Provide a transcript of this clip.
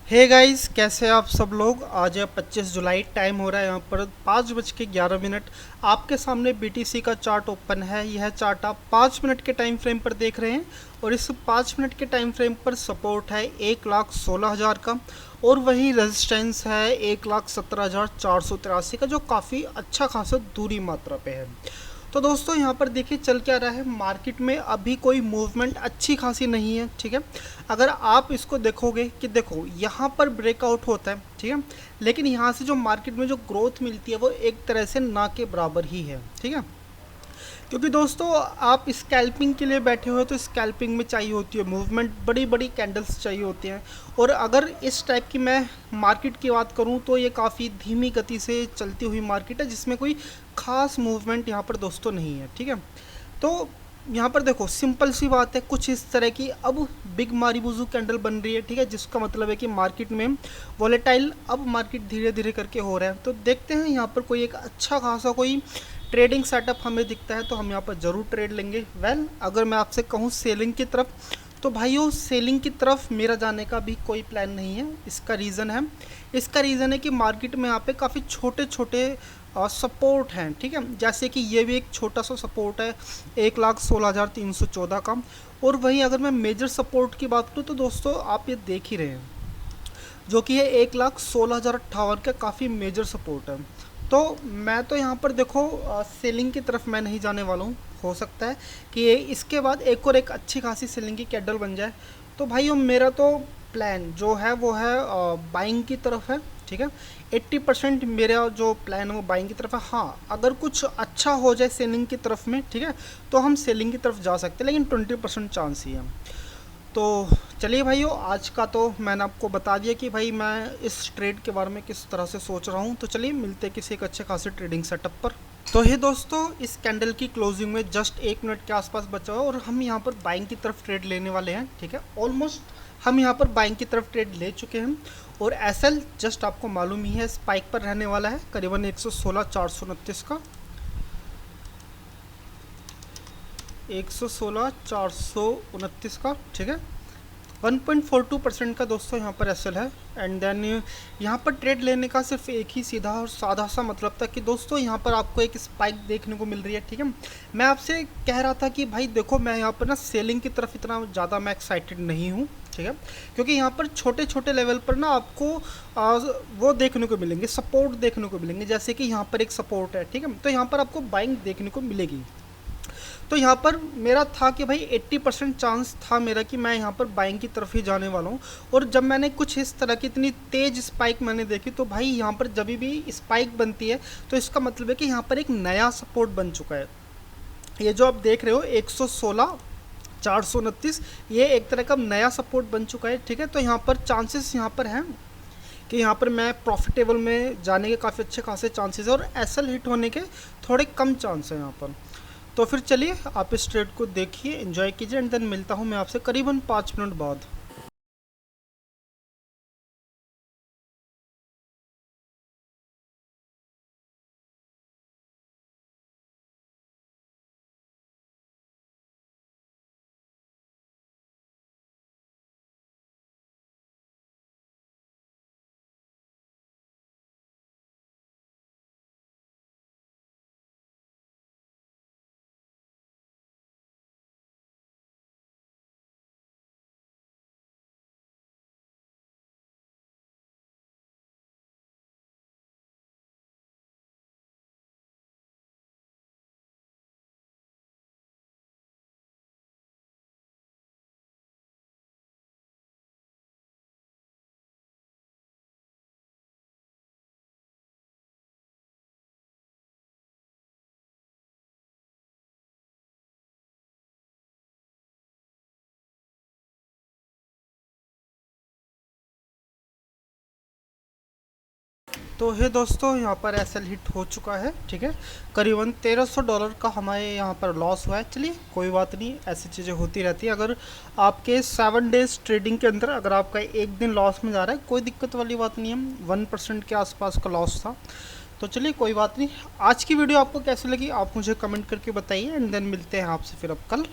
Hey guys, कैसे हैं आप सब लोग। आज है 25 जुलाई, टाइम हो रहा है यहाँ पर 5:11। आपके सामने बीटीसी का चार्ट ओपन है। यह चार्ट आप 5 मिनट के टाइम फ्रेम पर देख रहे हैं और इस 5 मिनट के टाइम फ्रेम पर सपोर्ट है 1,16,000 का और वही रेजिस्टेंस है 1,17,483 का, जो काफ़ी अच्छा खासा दूरी मात्रा पे है। तो दोस्तों यहाँ पर देखिए चल क्या रहा है। मार्केट में अभी कोई मूवमेंट अच्छी खासी नहीं है, ठीक है। अगर आप इसको देखोगे कि देखो यहाँ पर ब्रेकआउट होता है, ठीक है, लेकिन यहाँ से जो मार्केट में जो ग्रोथ मिलती है वो एक तरह से ना के बराबर ही है, ठीक है। क्योंकि दोस्तों आप स्कैल्पिंग के लिए बैठे हो तो स्कैल्पिंग में चाहिए होती है मूवमेंट, बड़ी बड़ी कैंडल्स चाहिए होती हैं। और अगर इस टाइप की मैं मार्केट की बात करूं तो ये काफ़ी धीमी गति से चलती हुई मार्केट है, जिसमें कोई ख़ास मूवमेंट यहाँ पर दोस्तों नहीं है, ठीक है। तो यहाँ पर देखो सिंपल सी बात है, कुछ इस तरह की अब बिग मारीबुजू कैंडल बन रही है, ठीक है, जिसका मतलब है कि मार्केट में वॉलेटाइल अब मार्केट धीरे धीरे करके हो रहा है। तो देखते हैं यहाँ पर कोई एक अच्छा खासा कोई ट्रेडिंग सेटअप हमें दिखता है तो हम यहाँ पर ज़रूर ट्रेड लेंगे। अगर मैं आपसे कहूँ सेलिंग की तरफ, तो भाइयों सेलिंग की तरफ मेरा जाने का भी कोई प्लान नहीं है। इसका रीज़न है कि मार्केट में यहाँ पे काफ़ी छोटे छोटे सपोर्ट हैं, ठीक है। जैसे कि ये भी एक छोटा सा सपोर्ट है 1,16,314 का। और वहीं अगर मैं मेजर सपोर्ट की बात करूँ तो दोस्तों आप ये देख ही रहे हैं, जो कि है 1,16,058 का, काफ़ी मेजर सपोर्ट है। तो मैं तो यहाँ पर देखो सेलिंग की तरफ मैं नहीं जाने वाला हूँ। हो सकता है कि ये इसके बाद एक और एक अच्छी खासी सेलिंग की कैंडल बन जाए। तो भाइयों मेरा तो प्लान जो है वो है बाइंग की तरफ है, ठीक है। 80% मेरा जो प्लान है वो बाइंग की तरफ है। हाँ, अगर कुछ अच्छा हो जाए सेलिंग की तरफ में, ठीक है, तो हम सेलिंग की तरफ जा सकते हैं, लेकिन 20% चांस ही है। तो चलिए भाइयों, आज का तो मैंने आपको बता दिया कि भाई मैं इस ट्रेड के बारे में किस तरह से सोच रहा हूँ। तो चलिए मिलते हैं किसी एक अच्छे खासे ट्रेडिंग सेटअप पर। तो हे दोस्तों, इस कैंडल की क्लोजिंग में जस्ट 1 मिनट के आसपास बचा हुआ है और हम यहाँ पर बाइंग की तरफ ट्रेड लेने वाले हैं, ठीक है। ऑलमोस्ट हम यहाँ पर बाइंग की तरफ ट्रेड ले चुके हैं और एसएल जस्ट आपको मालूम ही है स्पाइक पर रहने वाला है करीबन 116,429 का, 116,429 का, ठीक है। 1.42% का दोस्तों यहाँ पर एसएल है। एंड देन यहाँ पर ट्रेड लेने का सिर्फ एक ही सीधा और साधा सा मतलब था कि दोस्तों यहाँ पर आपको एक स्पाइक देखने को मिल रही है, ठीक है। मैं आपसे कह रहा था कि भाई देखो मैं यहाँ पर ना सेलिंग की तरफ इतना ज़्यादा मैं एक्साइटेड नहीं हूँ, ठीक है, क्योंकि यहाँ पर छोटे छोटे लेवल पर ना आपको वो देखने को मिलेंगे, सपोर्ट देखने को मिलेंगे। जैसे कि यहाँ पर एक सपोर्ट है, ठीक है, तो यहाँ पर आपको बाइंग देखने को मिलेगी। तो यहाँ पर मेरा था कि भाई 80% चांस था मेरा कि मैं यहाँ पर बाइंग की तरफ ही जाने वाला हूँ। और जब मैंने कुछ इस तरह की इतनी तेज़ स्पाइक मैंने देखी तो भाई यहाँ पर जब भी स्पाइक बनती है तो इसका मतलब है कि यहाँ पर एक नया सपोर्ट बन चुका है। ये जो आप देख रहे हो 116,429, ये एक तरह का नया सपोर्ट बन चुका है, ठीक है। तो यहाँ पर चांसेस यहाँ पर हैं कि यहाँ पर मैं प्रॉफिटेबल में जाने के काफ़ी अच्छे खासे चांसेस है और एसएल हिट होने के थोड़े कम चांस है यहाँ पर। तो फिर चलिए आप इस ट्रेड को देखिए, एंजॉय कीजिए एंड देन मिलता हूँ मैं आपसे करीबन 5 मिनट बाद। तो हे दोस्तों, यहाँ पर एसएल हिट हो चुका है, ठीक है। करीबन $1,300 का हमारे यहाँ पर लॉस हुआ है। चलिए कोई बात नहीं, ऐसी चीज़ें होती रहती है। अगर आपके 7 डेज ट्रेडिंग के अंदर अगर आपका एक दिन लॉस में जा रहा है, कोई दिक्कत वाली बात नहीं है। 1% के आसपास का लॉस था। तो चलिए कोई बात नहीं। आज की वीडियो आपको कैसी लगी आप मुझे कमेंट करके बताइए एंड देन मिलते हैं आपसे फिर अब कल।